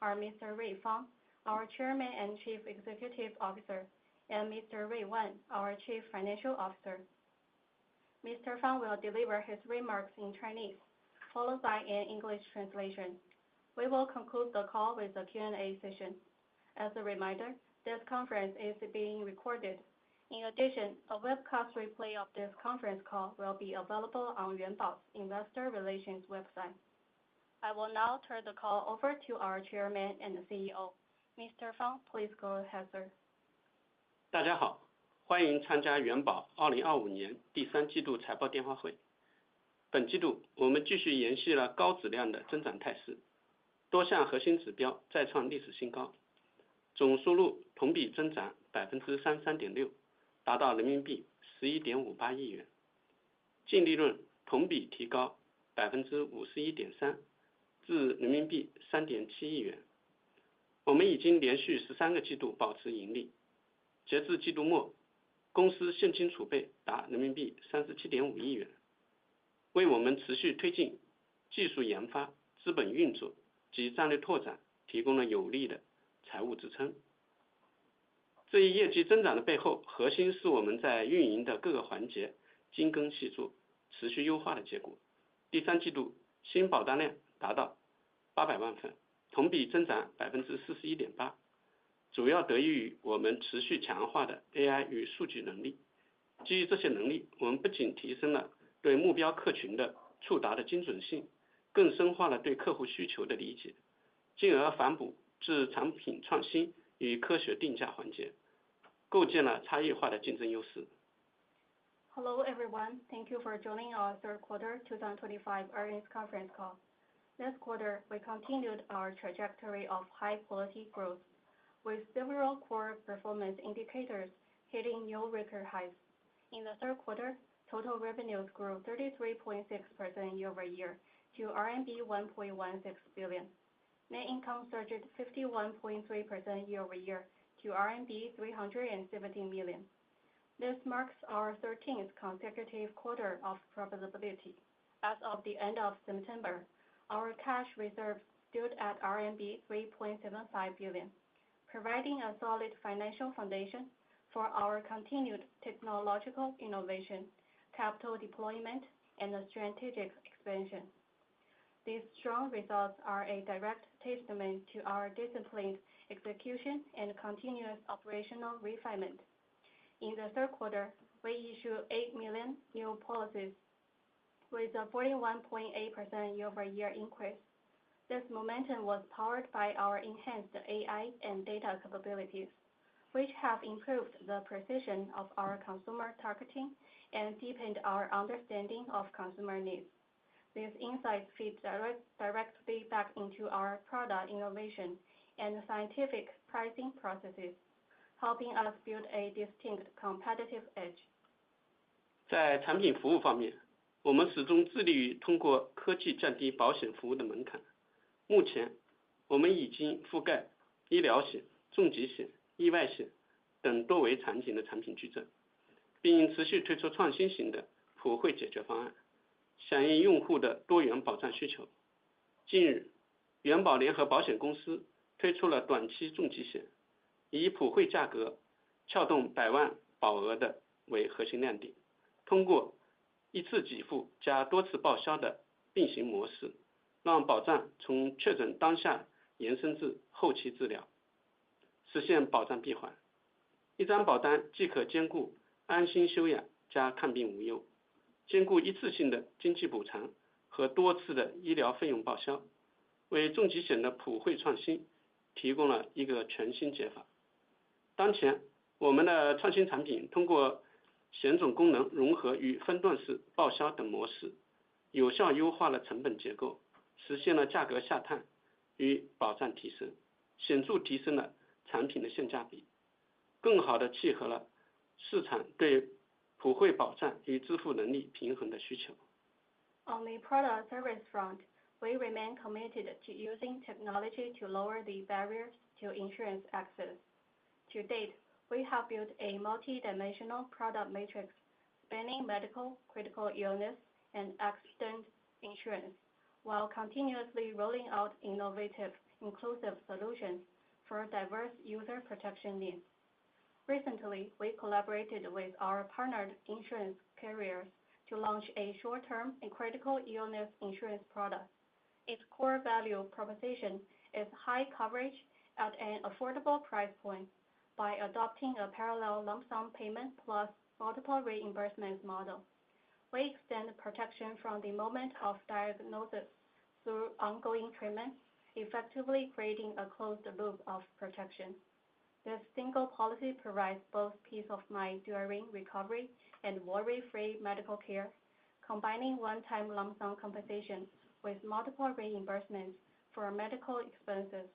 are Mr. Rui Fang, our Chairman and Chief Executive Officer, and Mr. Rui Wan, our Chief Financial Officer. Mr. Fang will deliver his remarks in Chinese, followed by an English translation. We will conclude the call with a Q&A session. As a reminder, this conference is being recorded. In addition, a webcast replay of this conference call will be available on Yuanbao's Investor Relations website. I will now turn the call over to our Chairman and CEO. Mr. Fang, please go ahead, sir. 大家好，欢迎参加元宝2025年第三季度财报电话会。本季度我们继续延续了高质量的增长态势，多项核心指标再创历史新高，总收入同比增长 33.6%， 达到人民币 11.58 亿元，净利润同比提高 51.3%， 至人民币 3.7 亿元。我们已经连续13个季度保持盈利。截至季度末，公司现金储备达人民币 37.5 亿元，为我们持续推进技术研发、资本运作及战略拓展提供了有力的财务支撑。这一业绩增长的背后，核心是我们在运营的各个环节精耕细作、持续优化的结果。第三季度新保单量达到800万份，同比增长 41.8%， 主要得益于我们持续强化的 AI 与数据能力。基于这些能力，我们不仅提升了对目标客群的触达的精准性，更深化了对客户需求的理解，进而反哺至产品创新与科学定价环节，构建了差异化的竞争优势。Hello everyone, thank you for joining our third quarter 2025 earnings conference call. This quarter, we continued our trajectory of high-quality growth, with several core performance indicators hitting new record highs. In the third quarter, total revenues grew 33.6% year-over-year to RMB 1.16 billion. Net income surged 51.3% year-over-year to RMB 317 million. This marks our 13th consecutive quarter of profitability. As of the end of September, our cash reserves stood at RMB 3.75 billion, providing a solid financial foundation for our continued technological innovation, capital deployment, and strategic expansion. These strong results are a direct testament to our disciplined execution and continuous operational refinement. In the third quarter, we issued 8 million new policies, with a 41.8% year-over-year increase. This momentum was powered by our enhanced AI and data capabilities, which have improved the precision of our consumer targeting and deepened our understanding of consumer needs. These insights feed directly back into our product innovation and scientific pricing processes, helping us build a distinct competitive edge. 在产品服务方面，我们始终致力于通过科技降低保险服务的门槛。目前，我们已经覆盖医疗险、重疾险、意外险等多维场景的产品矩阵，并持续推出创新型的普惠解决方案，响应用户的多元保障需求。近日，元宝联合保险公司推出了短期重疾险，以普惠价格撬动100万保额的为核心亮点，通过一次给付加多次报销的并行模式，让保障从确诊当下延伸至后期治疗，实现保障闭环。一张保单既可兼顾安心休养加看病无忧，兼顾一次性的经济补偿和多次的医疗费用报销，为重疾险的普惠创新提供了一个全新解法。当前，我们的创新产品通过险种功能融合与分段式报销等模式，有效优化了成本结构，实现了价格下探与保障提升，显著提升了产品的性价比，更好地契合了市场对普惠保障与支付能力平衡的需求。On the product service front, we remain committed to using technology to lower the barriers to insurance access. To date, we have built a multi-dimensional product matrix spanning medical, critical illness, and accident insurance, while continuously rolling out innovative inclusive solutions for diverse user protection needs. Recently, we collaborated with our partnered insurance carriers to launch a short-term and critical illness insurance product. Its core value proposition is high coverage at an affordable price point. By adopting a parallel lump sum payment plus multiple reimbursements model, we extend protection from the moment of diagnosis through ongoing treatment, effectively creating a closed loop of protection. This single policy provides both peace of mind during recovery and worry-free medical care, combining one-time lump sum compensation with multiple reimbursements for medical expenses.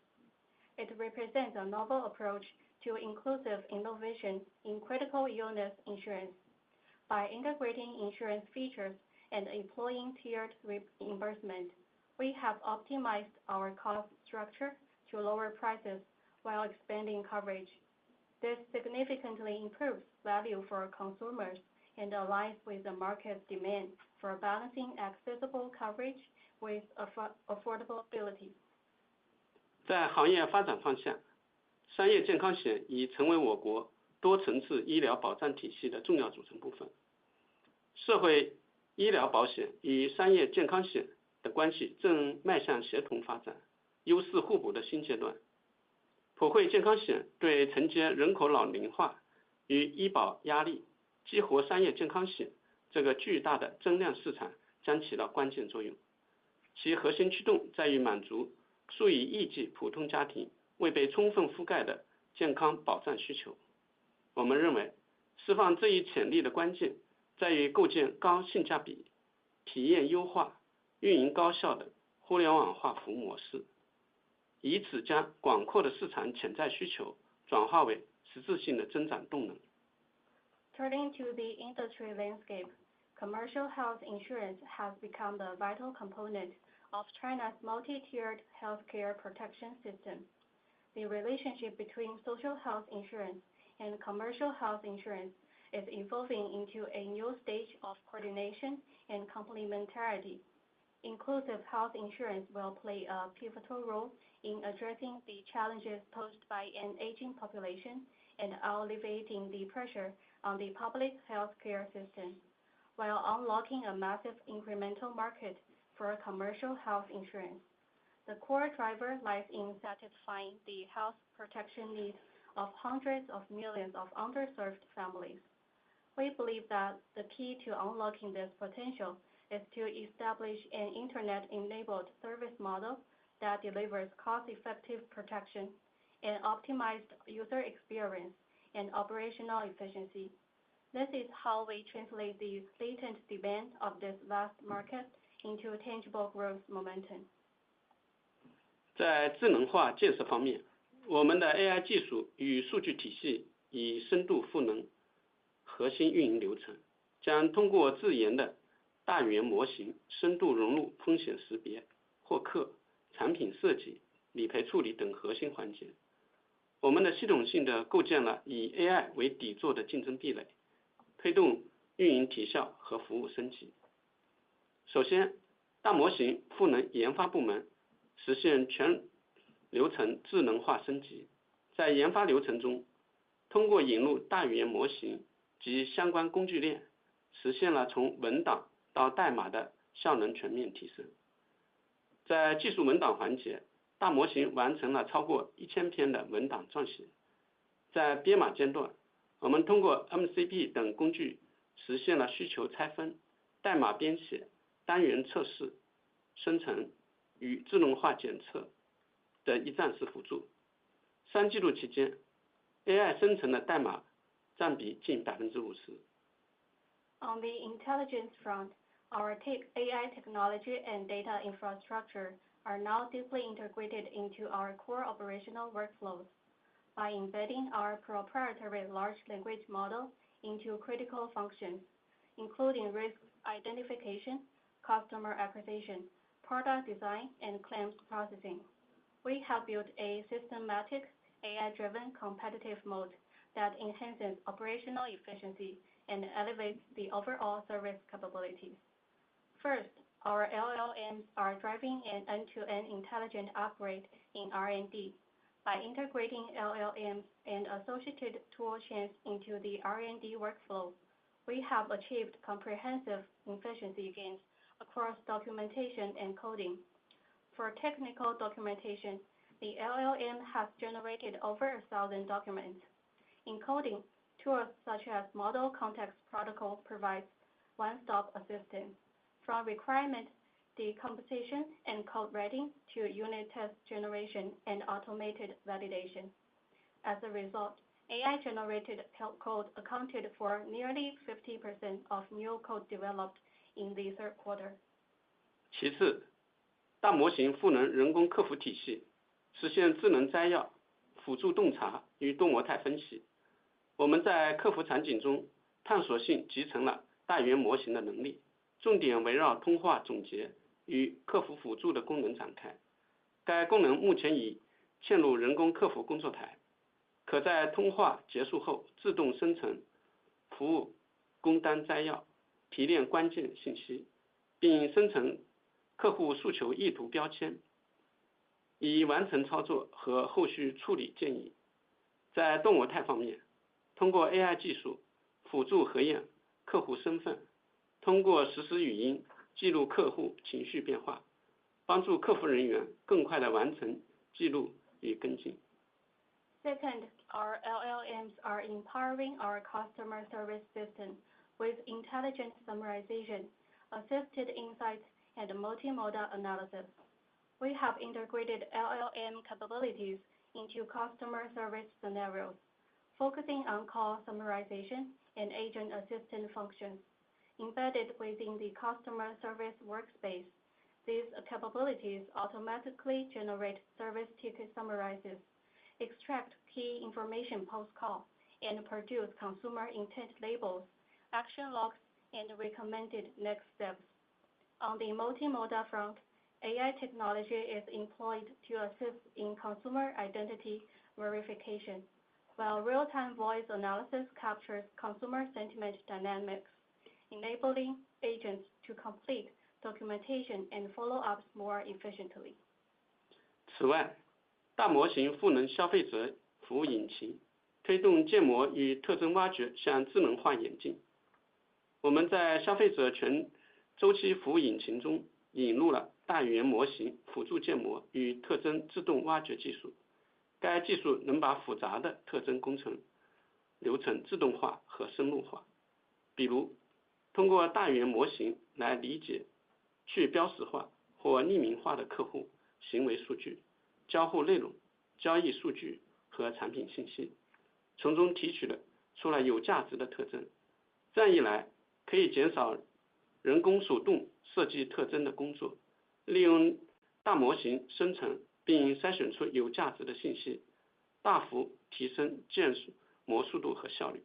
It represents a novel approach to inclusive innovation in critical illness insurance. By integrating insurance features and employing tiered reimbursement, we have optimized our cost structure to lower prices while expanding coverage. This significantly improves value for consumers and aligns with the market's demand for balancing accessible coverage with affordability. 在行业发展方向，商业健康险已成为我国多层次医疗保障体系的重要组成部分。社会医疗保险与商业健康险的关系正迈向协同发展、优势互补的新阶段。普惠健康险对承接人口老龄化与医保压力、激活商业健康险这个巨大的增量市场将起到关键作用。其核心驱动在于满足数以亿计普通家庭未被充分覆盖的健康保障需求。我们认为，释放这一潜力的关键在于构建高性价比、体验优化、运营高效的互联网化服务模式，以此将广阔的市场潜在需求转化为实质性的增长动能。Turning to the industry landscape, commercial health insurance has become the vital component of China's multi-tiered healthcare protection system. The relationship between social health insurance and commercial health insurance is evolving into a new stage of coordination and complementarity. Inclusive health insurance will play a pivotal role in addressing the challenges posed by an aging population and alleviating the pressure on the public healthcare system, while unlocking a massive incremental market for commercial health insurance. The core driver lies in satisfying the health protection needs of hundreds of millions of underserved families. We believe that the key to unlocking this potential is to establish an internet-enabled service model that delivers cost-effective protection, and optimized user experience, and operational efficiency. This is how we translate the latent demand of this vast market into tangible growth momentum. 在智能化建设方面，我们的 AI 技术与数据体系以深度赋能核心运营流程，将通过自研的大语言模型深度融入风险识别、获客、产品设计、理赔处理等核心环节。我们的系统性的构建了以 AI 为底座的竞争壁垒，推动运营提效和服务升级。首先，大模型赋能研发部门实现全流程智能化升级。在研发流程中，通过引入大语言模型及相关工具链，实现了从文档到代码的效能全面提升。在技术文档环节，大模型完成了超过1000篇的文档撰写。在编码阶段，我们通过 MCP 等工具实现了需求拆分、代码编写、单元测试、生成与自动化检测的一站式辅助。3季度期间 ，AI 生成的代码占比近50%。On the intelligence front, our AI technology and data infrastructure are now deeply integrated into our core operational workflows. By embedding our proprietary large language model into critical functions, including risk identification, customer acquisition, product design, and claims processing, we have built a systematic, AI-driven competitive mode that enhances operational efficiency and elevates the overall service capabilities. First, our LLMs are driving an end-to-end intelligent upgrade in R&D. By integrating LLMs and associated toolchains into the R&D workflow, we have achieved comprehensive efficiency gains across documentation and coding. For technical documentation, the LLM has generated over 1,000 documents. In coding, tools such as Model Context Protocol provides one-stop assistance, from requirement decomposition and code writing to unit test generation and automated validation. As a result, AI-generated code accounted for nearly 50% of new code developed in the third quarter. 其次，大模型赋能人工客服体系，实现智能摘要、辅助洞察与多模态分析。我们在客服场景中探索性集成了大语言模型的能力，重点围绕通话总结与客服辅助的功能展开。该功能目前已嵌入人工客服工作台，可在通话结束后自动生成服务工单摘要，提炼关键信息，并生成客户诉求意图标签，以完成操作和后续处理建议。在多模态方面，通过 AI 技术辅助核验客户身份，通过实时语音记录客户情绪变化，帮助客服人员更快地完成记录与跟进。Second, our LLMs are empowering our customer service system with intelligent summarization, assisted insights, and multimodal analysis. We have integrated LLM capabilities into customer service scenarios, focusing on call summarization and agent assistant functions. Embedded within the customer service workspace, these capabilities automatically generate service ticket summarizes, extract key information post-call, and produce consumer intent labels, action logs, and recommended next steps. On the multimodal front, AI technology is employed to assist in consumer identity verification, while real-time voice analysis captures consumer sentiment dynamics, enabling agents to complete documentation and follow-ups more efficiently. 此外，大模型赋能消费者服务引擎，推动建模与特征挖掘向智能化演进。我们在消费者全周期服务引擎中引入了大语言模型辅助建模与特征自动挖掘技术。该技术能把复杂的特征工程流程自动化和深入化，比如通过大语言模型来理解去标识化或匿名化的客户行为数据、交互内容、交易数据和产品信息，从中提取了出来有价值的特征。这样一来，可以减少人工手动设计特征的工作，利用大模型生成并筛选出有价值的信息，大幅提升建模速度和效率。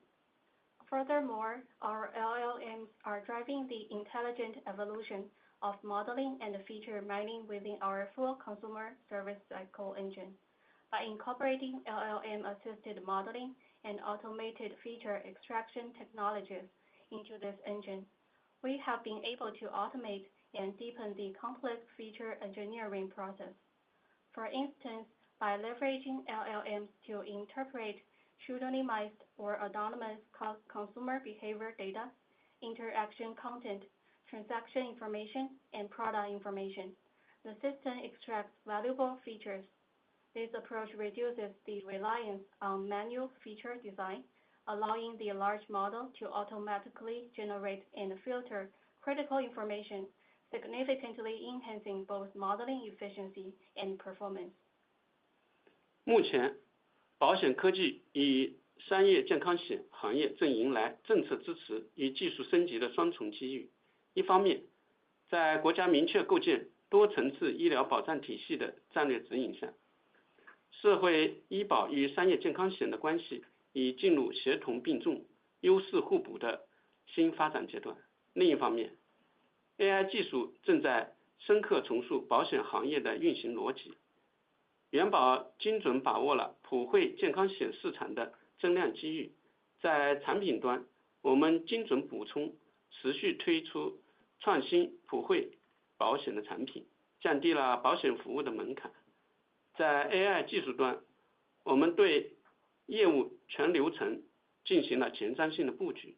Furthermore, our LLMs are driving the intelligent evolution of modeling and feature mining within our full consumer service cycle engine. By incorporating LLM-assisted modeling and automated feature extraction technologies into this engine, we have been able to automate and deepen the complex feature engineering process. For instance, by leveraging LLMs to interpret pseudonymized or anonymous consumer behavior data, interaction content, transaction information, and product information, the system extracts valuable features. This approach reduces the reliance on manual feature design, allowing the large model to automatically generate and filter critical information, significantly enhancing both modeling efficiency and performance. 目前，保险科技与商业健康险行业正迎来政策支持与技术升级的双重机遇。一方面，在国家明确构建多层次医疗保障体系的战略指引下，社会医保与商业健康险的关系已进入协同并重、优势互补的新发展阶段。另一方面， AI 技术正在深刻重塑保险行业的运行逻辑。元保精准把握了普惠健康险市场的增量机遇，在产品端，我们精准补充，持续推出创新普惠保险的产品，降低了保险服务的门槛。在 AI 技术端，我们对业务全流程进行了前瞻性的布局，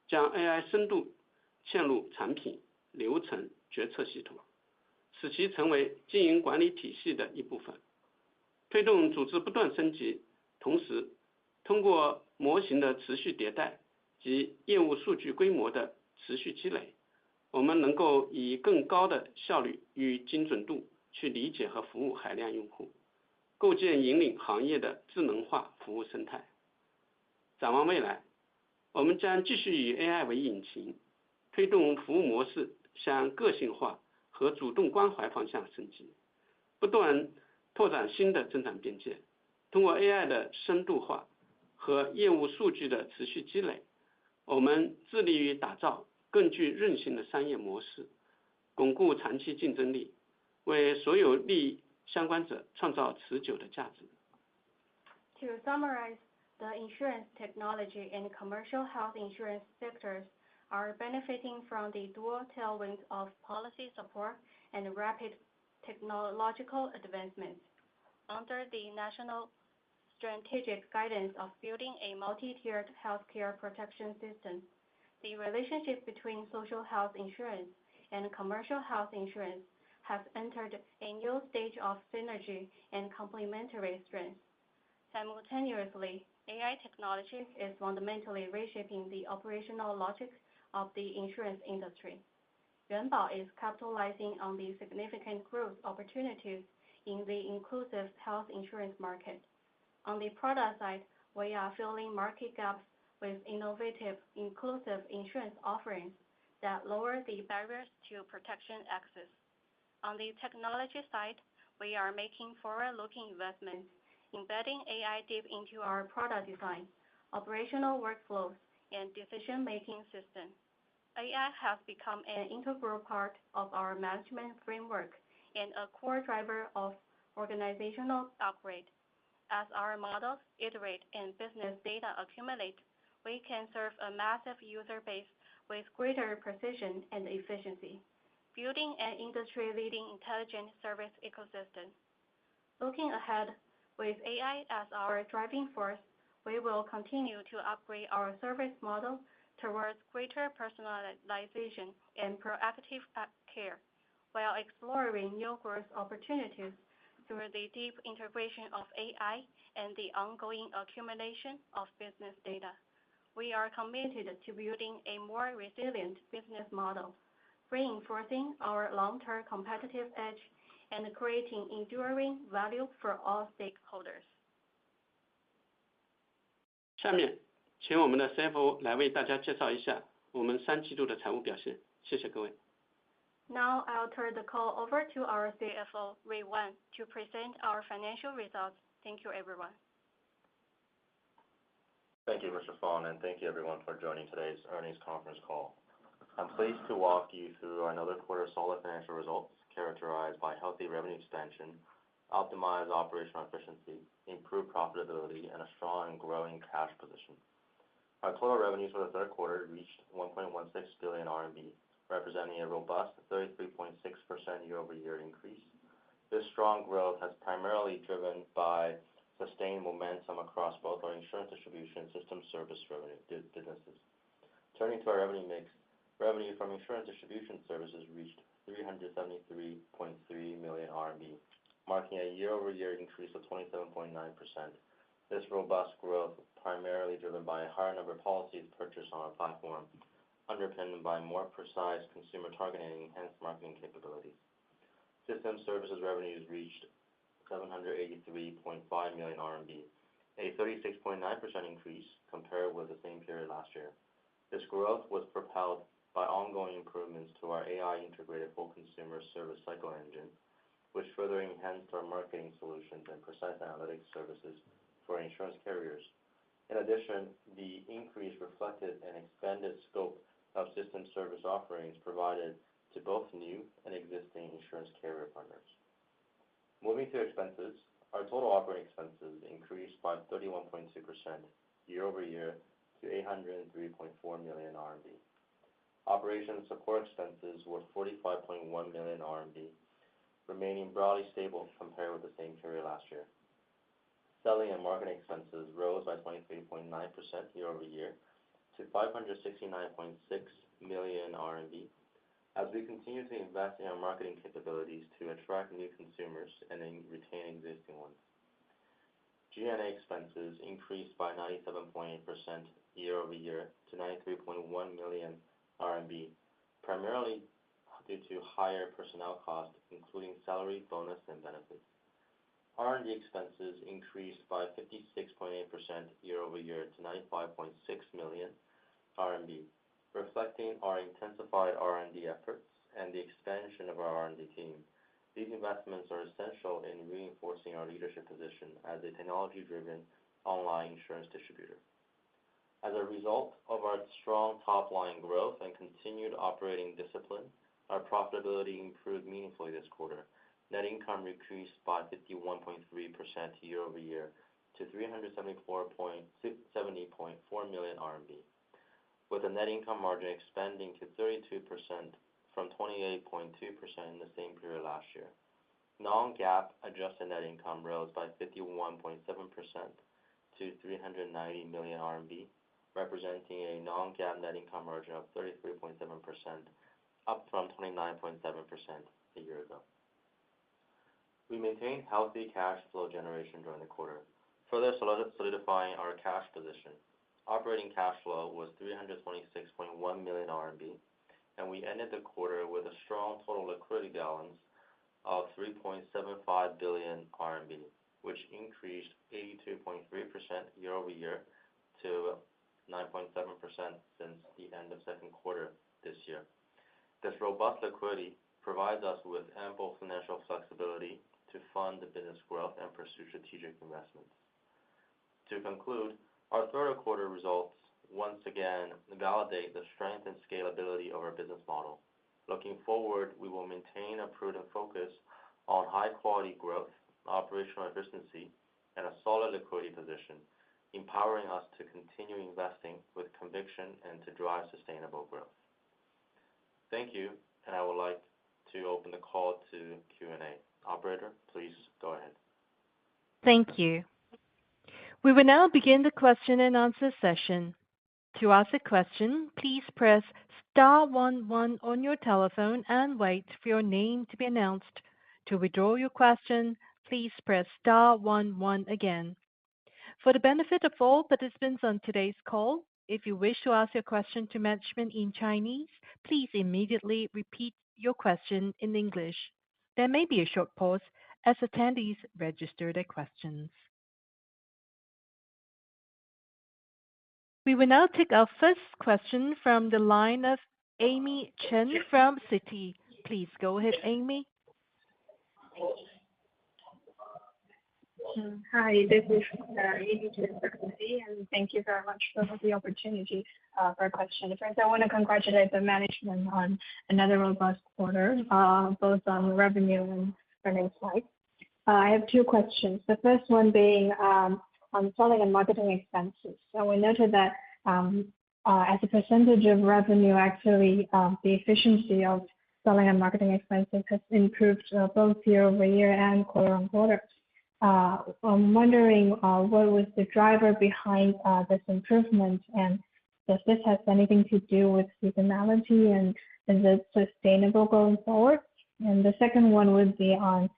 将 AI 深度嵌入产品、流程、决策系统，使其成为经营管理体系的一部分，推动组织不断升级。同时，通过模型的持续迭代及业务数据规模的持续积累，我们能够以更高的效率与精准度去理解和服务海量用户，构建引领行业的智能化服务生态。展望未来，我们将继续以 AI 为引擎，推动服务模式向个性化和主动关怀方向升级，不断拓展新的增长边界。通过 AI 的深度化和业务数据的持续积累，我们致力于打造更具韧性的商业模式，巩固长期竞争力，为所有利益相关者创造持久的价值。To summarize, the insurance technology and commercial health insurance sectors are benefiting from the dual tailwinds of policy support and rapid technological advancements. Under the national strategic guidance of building a multi-tiered healthcare protection system, the relationship between social health insurance and commercial health insurance has entered a new stage of synergy and complementary strength. Simultaneously, AI technology is fundamentally reshaping the operational logic of the insurance industry. Yuanbao is capitalizing on the significant growth opportunities in the inclusive health insurance market. On the product side, we are filling market gaps with innovative, inclusive insurance offerings that lower the barriers to protection access. On the technology side, we are making forward-looking investments, embedding AI deep into our product design, operational workflows, and decision-making systems. AI has become an integral part of our management framework and a core driver of organizational upgrade. As our models iterate and business data accumulate, we can serve a massive user base with greater precision and efficiency, building an industry-leading intelligent service ecosystem. Looking ahead, with AI as our driving force, we will continue to upgrade our service model towards greater personalization and proactive care, while exploring new growth opportunities through the deep integration of AI and the ongoing accumulation of business data. We are committed to building a more resilient business model, reinforcing our long-term competitive edge and creating enduring value for all stakeholders. 下面，请我们的 CFO 来为大家介绍一下我们3季度的财务表现。谢谢各位。Now I'll turn the call over to our CFO, Ray Wan, to present our financial results. Thank you, everyone. Thank you, Mr. Fong, and thank you everyone for joining today's earnings conference call. I'm pleased to walk you through another quarter of solid financial results characterized by healthy revenue expansion, optimized operational efficiency, improved profitability, and a strong and growing cash position. Our total revenues for the third quarter reached 1.16 billion RMB, representing a robust 33.6% year-over-year increase. This strong growth has primarily driven by sustained momentum across both our insurance distribution and system service revenue businesses. Turning to our revenue mix, revenue from insurance distribution services reached 373.3 million RMB, marking a year-over-year increase of 27.9%. This robust growth was primarily driven by a higher number of policies purchased on our platform, underpinned by more precise consumer targeting and enhanced marketing capabilities. System services revenues reached 783.5 million RMB, a 36.9% increase compared with the same period last year. This growth was propelled by ongoing improvements to our AI-integrated full consumer service cycle engine, which further enhanced our marketing solutions and precise analytics services for insurance carriers. In addition, the increase reflected an expanded scope of system service offerings provided to both new and existing insurance carrier partners. Moving to expenses, our total operating expenses increased by 31.2% year-over-year to 803.4 million RMB. Operation support expenses were 45.1 million RMB, remaining broadly stable compared with the same period last year. Selling and marketing expenses rose by 23.9% year-over-year to 569.6 million RMB, as we continue to invest in our marketing capabilities to attract new consumers and retain existing ones. G&A expenses increased by 97.8% year-over-year to 93.1 million RMB, primarily due to higher personnel costs, including salary, bonus, and benefits. R&D expenses increased by 56.8% year-over-year to 95.6 million RMB, reflecting our intensified R&D efforts and the expansion of our R&D team. These investments are essential in reinforcing our leadership position as a technology-driven online insurance distributor. As a result of our strong top-line growth and continued operating discipline, our profitability improved meaningfully this quarter. Net income increased by 51.3% year-over-year to 370.4 million RMB, with a net income margin expanding to 32% from 28.2% in the same period last year. Non-GAAP adjusted net income rose by 51.7% to 390 million RMB, representing a non-GAAP net income margin of 33.7%, up from 29.7% a year ago. We maintained healthy cash flow generation during the quarter, further solidifying our cash position. Operating cash flow was 326.1 million RMB, and we ended the quarter with a strong total liquidity balance of 3.75 billion RMB, which increased 82.3% year-over-year to 9.7% since the end of second quarter this year. This robust liquidity provides us with ample financial flexibility to fund the business growth and pursue strategic investments. To conclude, our third quarter results once again validate the strength and scalability of our business model. Looking forward, we will maintain a prudent focus on high-quality growth, operational efficiency, and a solid liquidity position, empowering us to continue investing with conviction and to drive sustainable growth. Thank you, and I would like to open the call to Q&A. Operator, please go ahead. Thank you. We will now begin the question and answer session. To ask a question, please press star 11 on your telephone and wait for your name to be announced. To withdraw your question, please press star 11 again. For the benefit of all participants on today's call, if you wish to ask your question to management in Chinese, please immediately repeat your question in English. There may be a short pause as attendees register their questions. We will now take our first question from the line of Amy Chen from Citi. Please go ahead, Amy. Hi, this is Amy Chen from Citi, and thank you very much for the opportunity for a question. First, I want to congratulate the management on another robust quarter, both on revenue and earnings side. I have two questions. The first one being on selling and marketing expenses. So we noted that as a percentage of revenue, actually the efficiency of selling and marketing expenses has improved both year-over-year and quarter-on-quarter. I'm wondering what was the driver behind this improvement, and does this have anything to do with seasonality, and is it sustainable going forward? And the second one would be on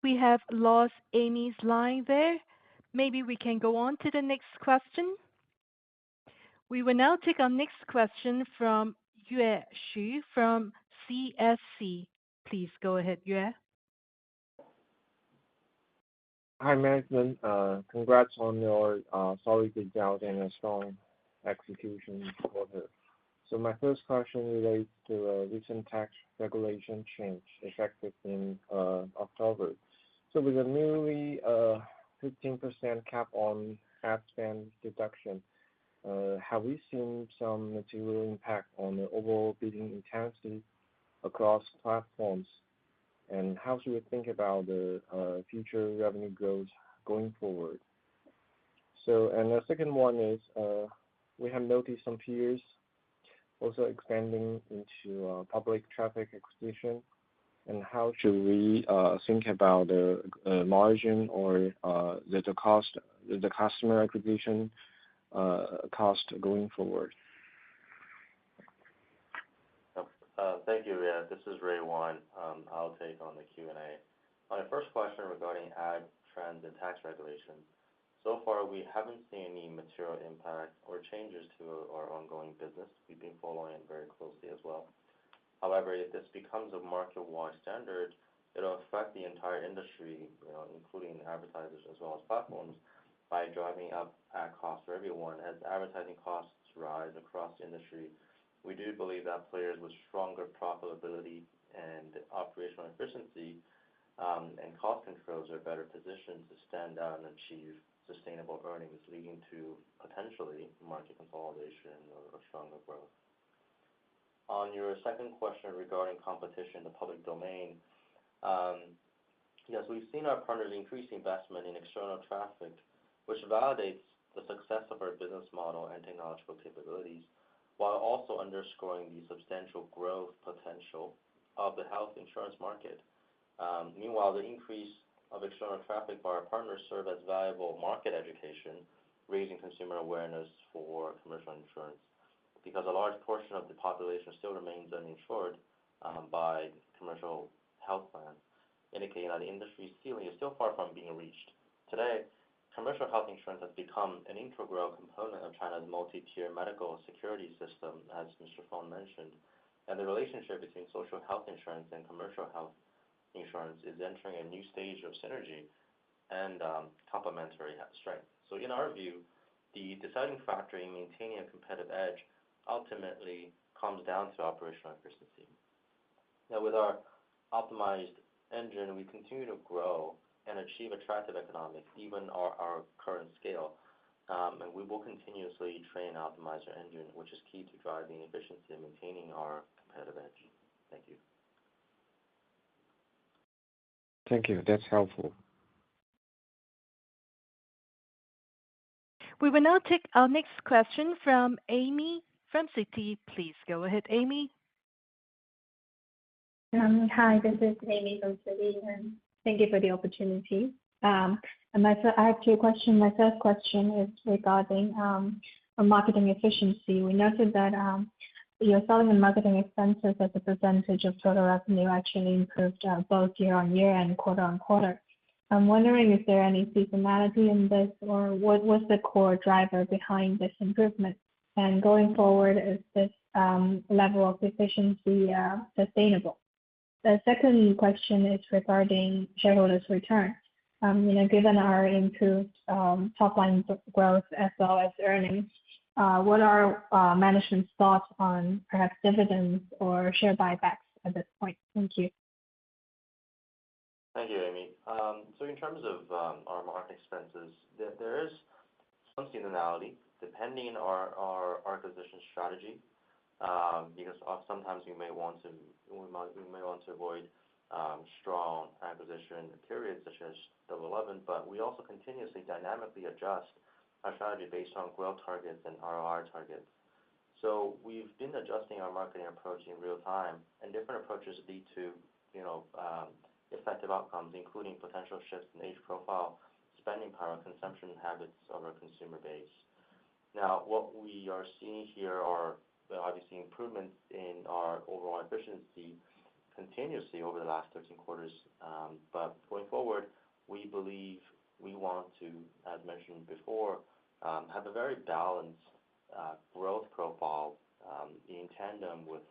We have lost Amy's line there. Maybe we can go on to the next question. We will now take our next question from Yue Xu from CSC. Please go ahead, Yue. Hi, management. Congrats on your solid result and a strong execution quarter. So my first question relates to a recent tax regulation change effective in October. So with a newly 15% cap on ad spend deduction, have we seen some material impact on the overall bidding intensity across platforms? And how should we think about the future revenue growth going forward? So, and the second one is, we have noticed some peers also expanding into public traffic acquisition, and how should we think about the margin or the cost, the customer acquisition cost going forward? Thank you. Yeah, this is Ray Wan. I'll take on the Q&A. On the first question regarding ad trends and tax regulations, so far we haven't seen any material impact or changes to our ongoing business. We've been following it very closely as well. However, if this becomes a market-wide standard, it'll affect the entire industry, including advertisers as well as platforms, by driving up ad costs for everyone. As advertising costs rise across the industry, we do believe that players with stronger profitability and operational efficiency and cost controls are better positioned to stand out and achieve sustainable earnings, leading to potentially market consolidation or stronger growth. On your second question regarding competition in the public domain, yes, we've seen our partners increase investment in external traffic, which validates the success of our business model and technological capabilities, while also underscoring the substantial growth potential of the health insurance market. Meanwhile, the increase of external traffic by our partners serve as valuable market education, raising consumer awareness for commercial insurance, because a large portion of the population still remains uninsured by commercial health plans, indicating that the industry ceiling is still far from being reached. Today, commercial health insurance has become an integral component of China's multi-tier medical security system, as Mr. Feng mentioned, and the relationship between social health insurance and commercial health insurance is entering a new stage of synergy and complementary strength. So in our view, the deciding factor in maintaining a competitive edge ultimately comes down to operational efficiency. Now, with our optimized engine, we continue to grow and achieve attractive economics, even our current scale. And we will continuously train and optimize our engine, which is key to driving efficiency and maintaining our competitive edge. Thank you. Thank you. That's helpful. We will now take our next question from Amy from Citi. Please go ahead, Amy. Hi, this is Amy from Citi, and thank you for the opportunity. I have two questions. My first question is regarding marketing efficiency. We noted that your selling and marketing expenses as a percentage of total revenue actually improved both year-on-year and quarter-on-quarter. I'm wondering if there are any seasonality in this, or what was the core driver behind this improvement? And going forward, is this level of efficiency sustainable? The second question is regarding shareholders' return. Given our improved top line growth as well as earnings, what are management's thoughts on perhaps dividends or share buybacks at this point? Thank you. Thank you, Amy. So in terms of our marketing expenses, there is some seasonality depending on our acquisition strategy, because sometimes we may want to avoid strong acquisition periods such as Double 11, but we also continuously dynamically adjust our strategy based on growth targets and ROI targets. So we've been adjusting our marketing approach in real time, and different approaches lead to effective outcomes, including potential shifts in age profile, spending power, and consumption habits of our consumer base. Now, what we are seeing here are obviously improvements in our overall efficiency continuously over the last 13 quarters. But going forward, we believe we want to, as mentioned before, have a very balanced growth profile in tandem with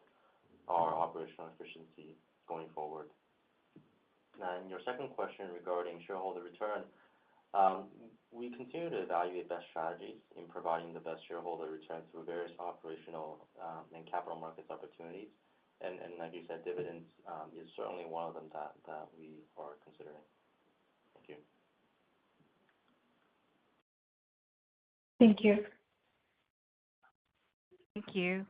our operational efficiency going forward. And your second question regarding shareholder return, we continue to evaluate best strategies in providing the best shareholder return through various operational and capital markets opportunities. And like you said, dividends is certainly one of them that we are considering. Thank you. Thank you. Thank you.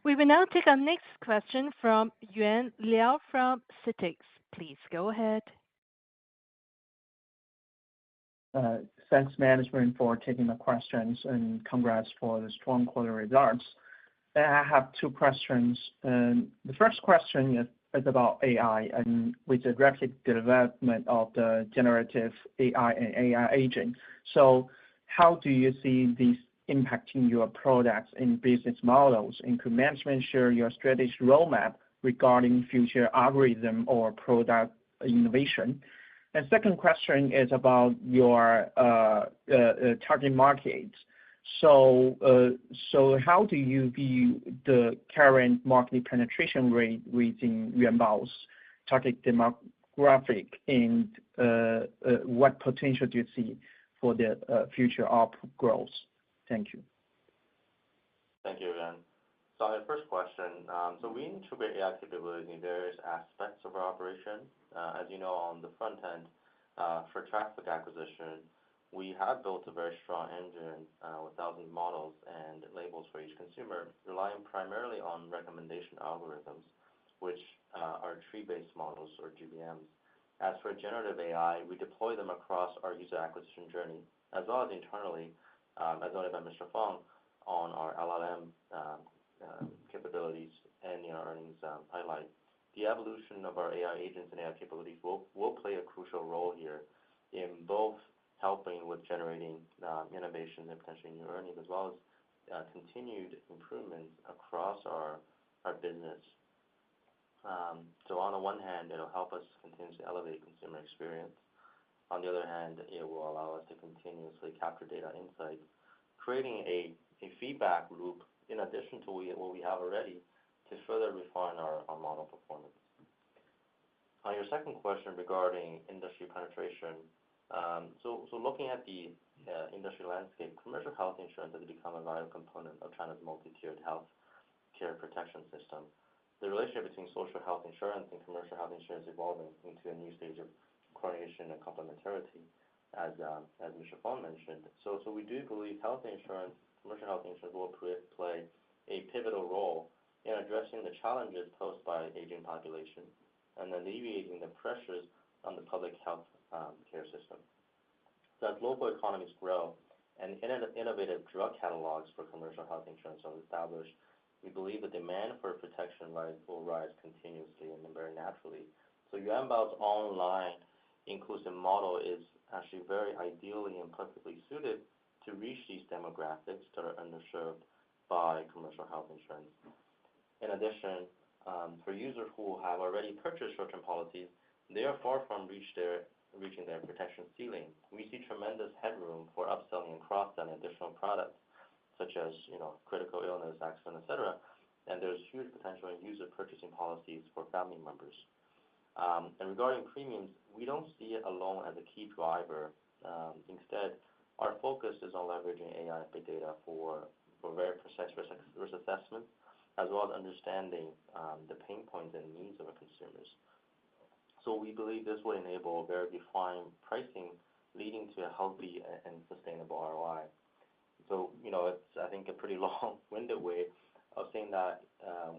We will now take our next question from Yuan Liao from CITIC. Please go ahead. Thanks, management, for taking the questions, and congrats for the strong quarter results. I have two questions. The first question is about AI, and with the rapid development of the generative AI and AI agent. So how do you see this impacting your products and business models? And could management share your strategic roadmap regarding future algorithm or product innovation? And second question is about your target markets. So how do you view the current market penetration rate within Yuanbao's target demographic, and what potential do you see for the future of growth? Thank you. Thank you, Yuan. So on the first question, so we integrate AI capabilities in various aspects of our operation. As you know, on the front end, for traffic acquisition, we have built a very strong engine with thousands of models and labels for each consumer, relying primarily on recommendation algorithms, which are tree-based models or GBMs. As for generative AI, we deploy them across our user acquisition journey, as well as internally, as noted by Mr. Feng, on our LLM capabilities and in our earnings highlight. The evolution of our AI agents and AI capabilities will play a crucial role here in both helping with generating innovation and potentially new earnings, as well as continued improvements across our business. So on the one hand, it'll help us continuously elevate consumer experience. On the other hand, it will allow us to continuously capture data insights, creating a feedback loop in addition to what we have already to further refine our model performance. On your second question regarding industry penetration, so looking at the industry landscape, commercial health insurance has become a vital component of China's multi-tiered health care protection system. The relationship between social health insurance and commercial health insurance is evolving into a new stage of coordination and complementarity, as Mr. Feng mentioned. So we do believe commercial health insurance will play a pivotal role in addressing the challenges posed by aging population and alleviating the pressures on the public health care system. So as local economies grow and innovative drug catalogs for commercial health insurance are established, we believe the demand for protection will rise continuously and very naturally. So Yuanbao's online inclusive model is actually very ideally and perfectly suited to reach these demographics that are underserved by commercial health insurance. In addition, for users who have already purchased short-term policies, they are far from reaching their protection ceiling. We see tremendous headroom for upselling and cross-selling additional products, such as critical illness, accident, etc. And there's huge potential in user purchasing policies for family members. And regarding premiums, we don't see it alone as a key driver. Instead, our focus is on leveraging AI and big data for very precise risk assessment, as well as understanding the pain points and needs of our consumers. So we believe this will enable very defined pricing, leading to a healthy and sustainable ROI. So, it's, I think, a pretty long-winded way of saying that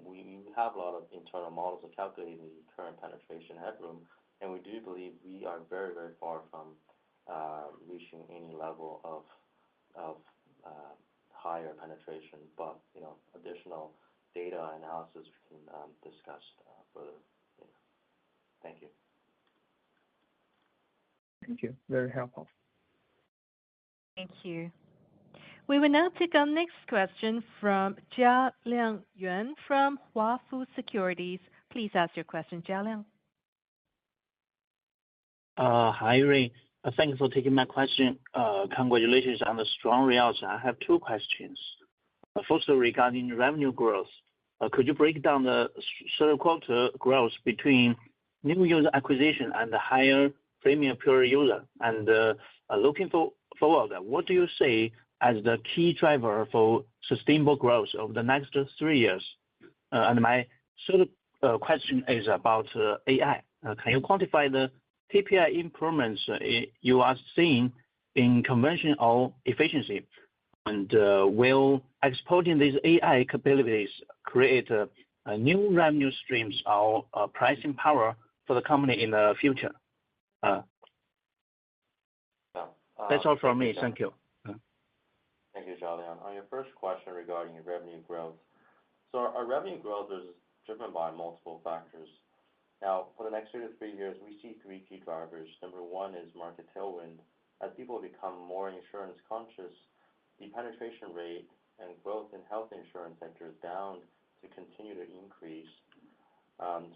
we have a lot of internal models of calculating the current penetration headroom, and we do believe we are very, very far from reaching any level of higher penetration, but additional data analysis we can discuss further. Thank you. Thank you. Very helpful. Thank you. We will now take our next question from Jialiang Yuan from Huafu Securities. Please ask your question, Jialiang. Hi, Ray. Thanks for taking my question. Congratulations on the strong results. I have two questions. First, regarding revenue growth, could you break down the third quarter growth between new user acquisition and the higher premium per user? And looking forward, what do you see as the key driver for sustainable growth over the next 3 years? And my third question is about AI. Can you quantify the KPI improvements you are seeing in conventional efficiency? And will exporting these AI capabilities create new revenue streams or pricing power for the company in the future? That's all from me. Thank you. Thank you, Xiaoliang. On your first question regarding revenue growth, so our revenue growth is driven by multiple factors. Now, for the next 2 to 3 years, we see 3 key drivers. Number one is market tailwind. As people become more insurance conscious, the penetration rate and growth in health insurance sector is bound to continue to increase.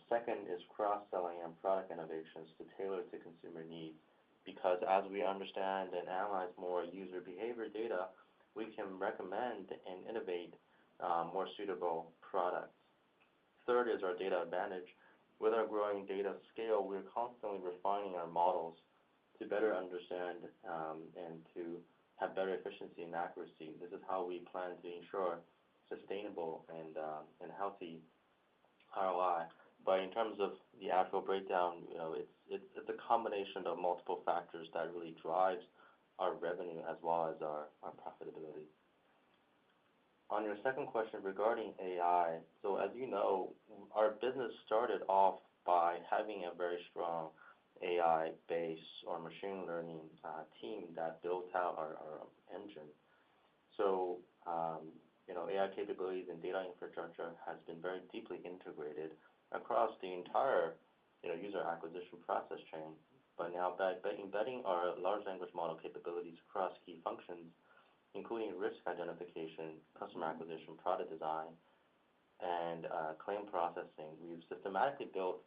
Second is cross-selling and product innovations to tailor to consumer needs, because as we understand and analyze more user behavior data, we can recommend and innovate more suitable products. Third is our data advantage. With our growing data scale, we're constantly refining our models to better understand and to have better efficiency and accuracy. This is how we plan to ensure sustainable and healthy ROI. But in terms of the actual breakdown, it's a combination of multiple factors that really drives our revenue as well as our profitability. On your second question regarding AI, so as you know, our business started off by having a very strong AI base or machine learning team that built out our engine. So, AI capabilities and data infrastructure has been very deeply integrated across the entire user acquisition process chain. But now by embedding our large language model capabilities across key functions, including risk identification, customer acquisition, product design, and claim processing, we've systematically built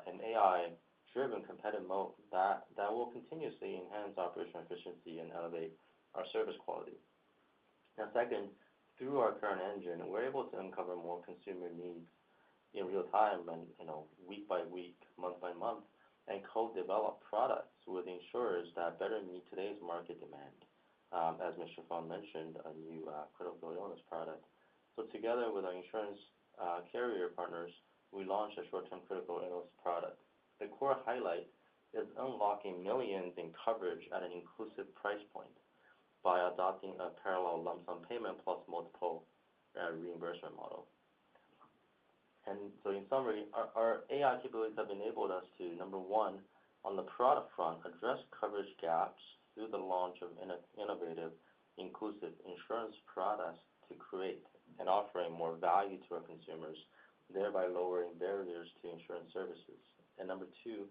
an AI-driven competitive moat that will continuously enhance operational efficiency and elevate our service quality. Now, second, through our current engine, we're able to uncover more consumer needs in real time and week by week, month by month, and co-develop products with insurers that better meet today's market demand. As Mr. Fang mentioned, a new critical illness product. So together with our insurance carrier partners, we launched a short-term critical illness product. The core highlight is unlocking millions in coverage at an inclusive price point by adopting a parallel lump sum payment plus multiple reimbursement model. And so in summary, our AI capabilities have enabled us to, number one, on the product front, address coverage gaps through the launch of innovative, inclusive insurance products to create and offering more value to our consumers, thereby lowering barriers to insurance services. And number two,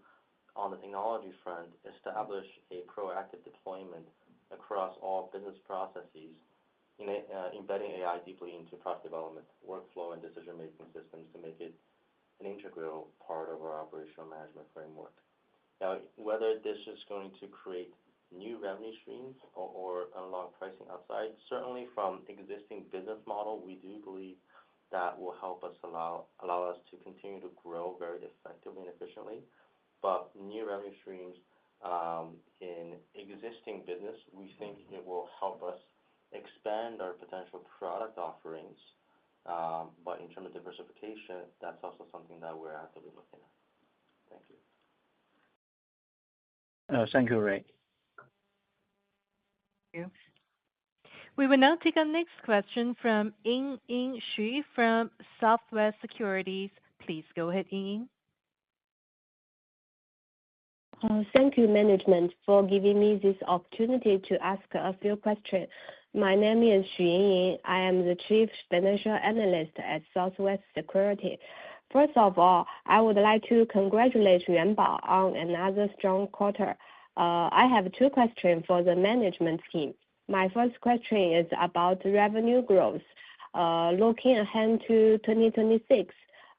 on the technology front, establish a proactive deployment across all business processes, embedding AI deeply into product development, workflow, and decision-making systems to make it an integral part of our operational management framework. Now, whether this is going to create new revenue streams or unlock pricing upside, certainly from existing business model, we do believe that will help us allow us to continue to grow very effectively and efficiently. But new revenue streams in existing business, we think it will help us expand our potential product offerings. But in terms of diversification, that's also something that we're actively looking at. Thank you. Thank you, Ray. Thank you. We will now take our next question from Ying Xu from Southwest Securities. Please go ahead, Ying. Thank you, management, for giving me this opportunity to ask a few questions. My name is Xu Ying. I am the Chief Financial Analyst at Southwest Securities. First of all, I would like to congratulate Yuanbao on another strong quarter. I have 2 questions for the management team. My first question is about revenue growth. Looking ahead to 2026,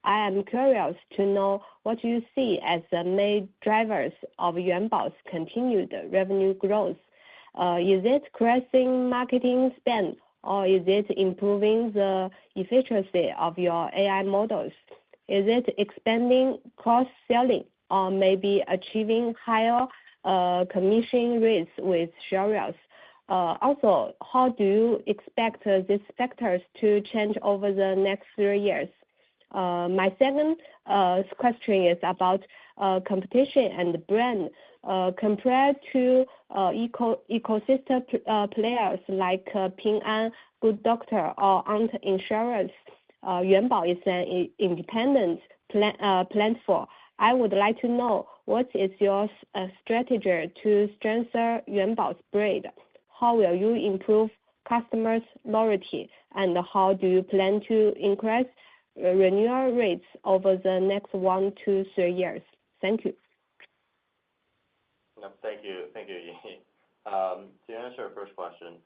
I am curious to know what you see as the main drivers of Yuanbao's continued revenue growth. Is it increasing marketing spend, or is it improving the efficiency of your AI models? Is it expanding cross-selling, or maybe achieving higher commission rates with carriers? Also, how do you expect these factors to change over the next 3 years? My second question is about competition and brand. Compared to ecosystem players like Ping An, Good Doctor, or Ant Insurance, Yuanbao is an independent platform. I would like to know what is your strategy to strengthen Yuanbao's brand? How will you improve customers' loyalty, and how do you plan to increase renewal rates over the next 1 to 3 years? Thank you. Thank you, Yi. To answer your first question,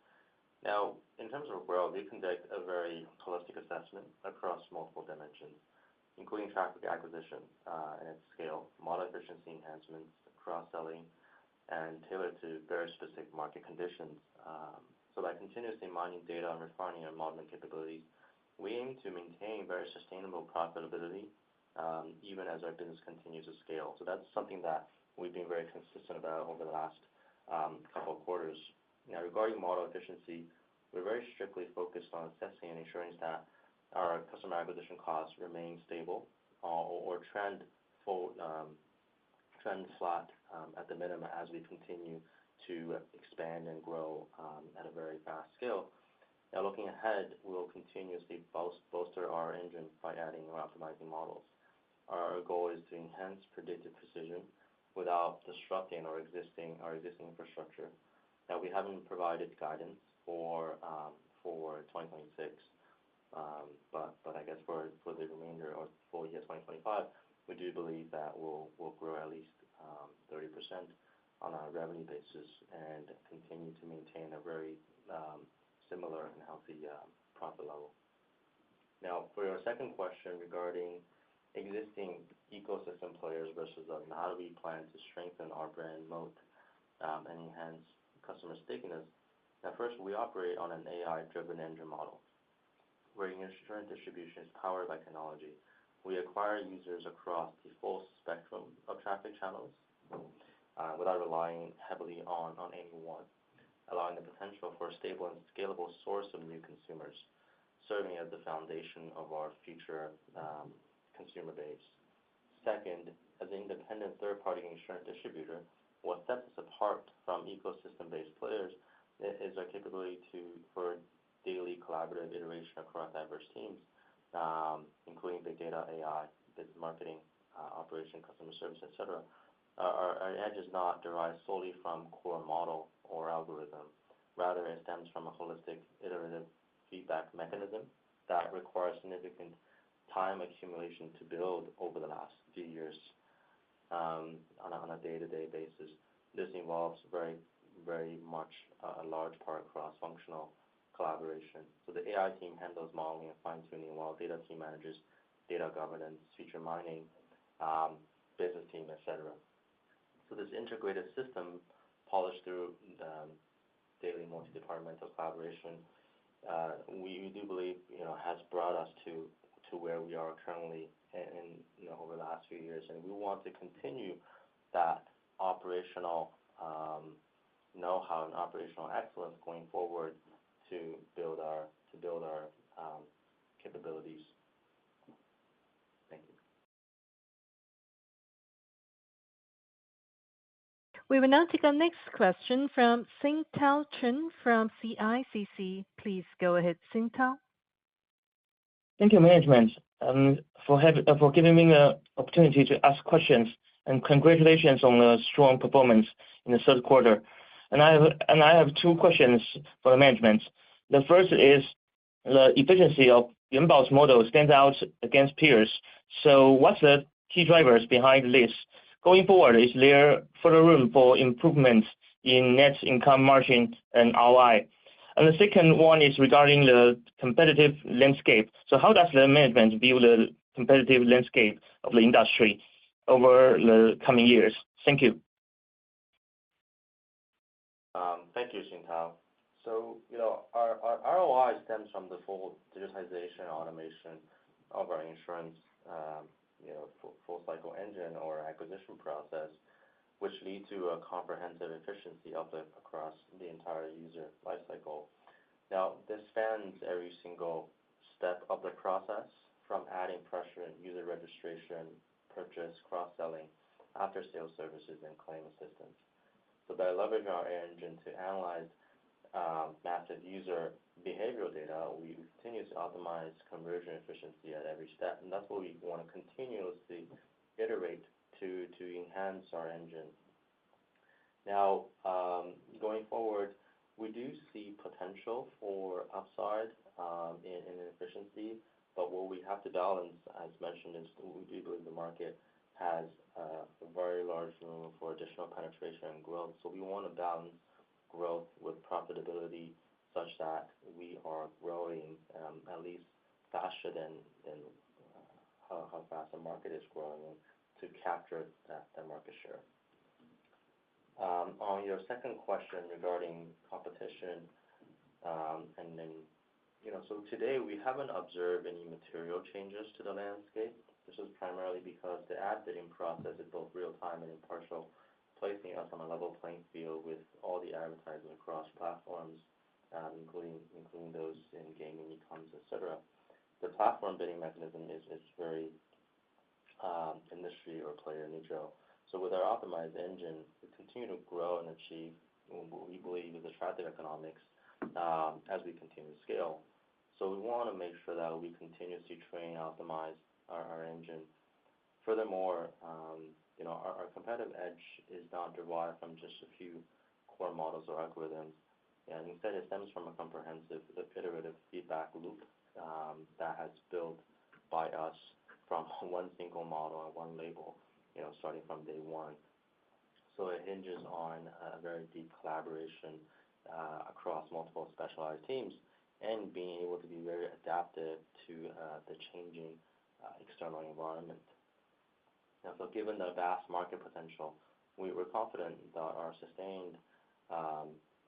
now in terms of growth, we conduct a very holistic assessment across multiple dimensions, including traffic acquisition and its scale, model efficiency enhancements, cross-selling, and tailored to very specific market conditions. So by continuously mining data and refining our modeling capabilities, we aim to maintain very sustainable profitability even as our business continues to scale. So that's something that we've been very consistent about over the last couple of quarters. Now, regarding model efficiency, we're very strictly focused on assessing and ensuring that our customer acquisition costs remain stable or trend flat at the minimum as we continue to expand and grow at a very fast scale. Now, looking ahead, we'll continuously bolster our engine by adding or optimizing models. Our goal is to enhance predictive precision without disrupting our existing infrastructure. Now, we haven't provided guidance for 2026, but I guess for the remainder or full year 2025, we do believe that we'll grow at least 30% on a revenue basis and continue to maintain a very similar and healthy profit level. Now, for your second question regarding existing ecosystem players versus how do we plan to strengthen our brand moat and enhance customer stickiness. Now, first, we operate on an AI-driven engine model, where insurance distribution is powered by technology. We acquire users across the full spectrum of traffic channels without relying heavily on any one, allowing the potential for a stable and scalable source of new consumers, serving as the foundation of our future consumer base. Second, as an independent third-party insurance distributor, what sets us apart from ecosystem-based players is our capability for daily collaborative iteration across diverse teams, including big data, AI, business marketing, operation, customer service, etc. Our edge is not derived solely from core model or algorithm. Rather, it stems from a holistic iterative feedback mechanism that requires significant time accumulation to build over the last few years on a day-to-day basis. This involves very much a large part cross-functional collaboration. So the AI team handles modeling and fine-tuning, while data team manages data governance, feature mining, business team, etc. So this integrated system, polished through daily multi-departmental collaboration, we do believe has brought us to where we are currently in over the last few years, and we want to continue that operational know-how and operational excellence going forward to build our capabilities. Thank you. We will now take our next question from Xingtao Chen from CICC. Please go ahead, Xingtao. Thank you, management, for giving me the opportunity to ask questions, and congratulations on the strong performance in the third quarter. And I have two questions for the management. The first is the efficiency of Yuanbao's model stands out against peers. So what's the key drivers behind this? Going forward, is there further room for improvement in net income margin and ROI? And the second one is regarding the competitive landscape. So how does the management view the competitive landscape of the industry over the coming years? Thank you. Thank you, Xingtao. So, our ROI stems from the full digitization and automation of our insurance, full cycle engine or acquisition process, which lead to a comprehensive efficiency uplift across the entire user lifecycle. Now, this spans every single step of the process, from adding pressure and user registration, purchase, cross-selling, after-sales services, and claim assistance. So by leveraging our engine to analyze massive user behavioral data, we continue to optimize conversion efficiency at every step. And that's what we want to continuously iterate enhance our engine. Now, going forward, we do see potential for upside in efficiency, but what we have to balance, as mentioned, is we do believe the market has a very large room for additional penetration and growth. So we want to balance growth with profitability such that we are growing at least faster than how fast the market is growing to capture that market share. On your second question regarding competition, and then, so today we haven't observed any material changes to the landscape. This is primarily because the ad bidding process is both real-time and impartial, placing us on a level playing field with all the advertisers across platforms, including those in gaming, e-commerce, etc. The platform bidding mechanism is very industry or player neutral. So with our optimized engine, we continue to grow and achieve what we believe is attractive economics as we continue to scale. So we want to make sure that we continuously train, optimize our engine. Furthermore, our competitive edge is not derived from just a few core models or algorithms, and instead it stems from a comprehensive iterative feedback loop that has built by us from one single model and one label, starting from day one. So it hinges on a very deep collaboration across multiple specialized teams and being able to be very adaptive to the changing external environment. Now, so given the vast market potential, we're confident that our sustained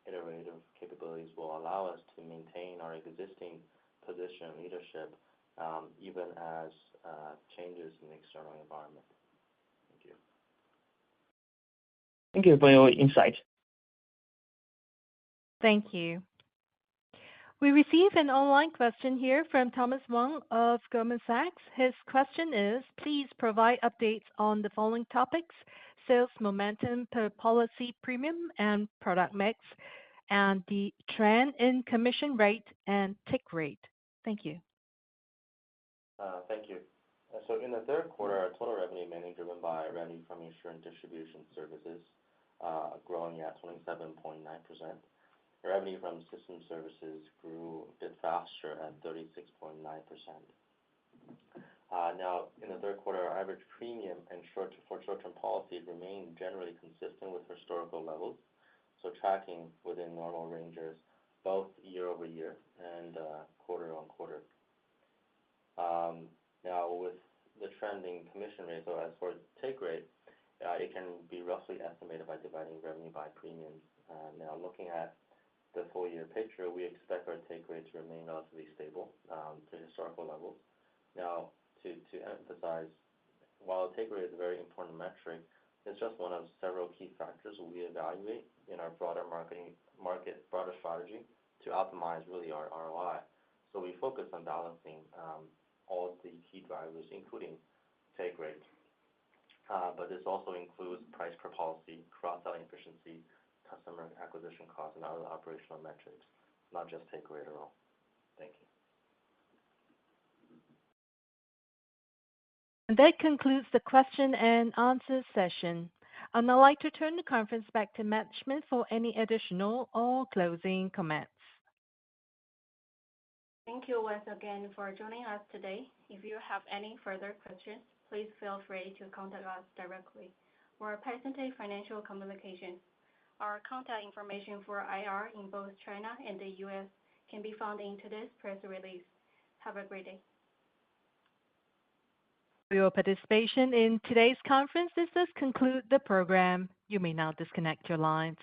iterative capabilities will allow us to maintain our existing position and leadership even as changes in the external environment. Thank you. Thank you for your insight. Thank you. We receive an online question here from Thomas Wang of Goldman Sachs. His question is, please provide updates on the following topics: sales momentum per policy premium and product mix, and the trend in commission rate and tick rate. Thank you. Thank you. So in the third quarter, our total revenue mainly driven by revenue from insurance distribution services, growing at 27.9%. Revenue from system services grew a bit faster at 36.9%. Now, in the third quarter, our average premium and for short-term policies remained generally consistent with historical levels, so tracking within normal ranges, both year-over-year and quarter-on-quarter. Now, with the trending commission rate, so as for take rate, it can be roughly estimated by dividing revenue by premiums. Now, looking at the full year picture, we expect our take rate to remain relatively stable to historical levels. Now, to emphasize, while take rate is a very important metric, it's just one of several key factors we evaluate in our broader broader strategy to optimize really our ROI. So we focus on balancing all the key drivers, including take rate. But this also includes price per policy, cross-selling efficiency, customer acquisition costs, and other operational metrics, not just take rate at all. Thank you. And that concludes the question and answer session. I'd now like to turn the conference back to management for any additional or closing comments. Thank you once again for joining us today. If you have any further questions, please feel free to contact us directly. We're Pacific Financial Communications. Our contact information for IR in both China and the US can be found in today's press release. Have a great day. For your participation in today's conference, this does conclude the program. You may now disconnect your lines.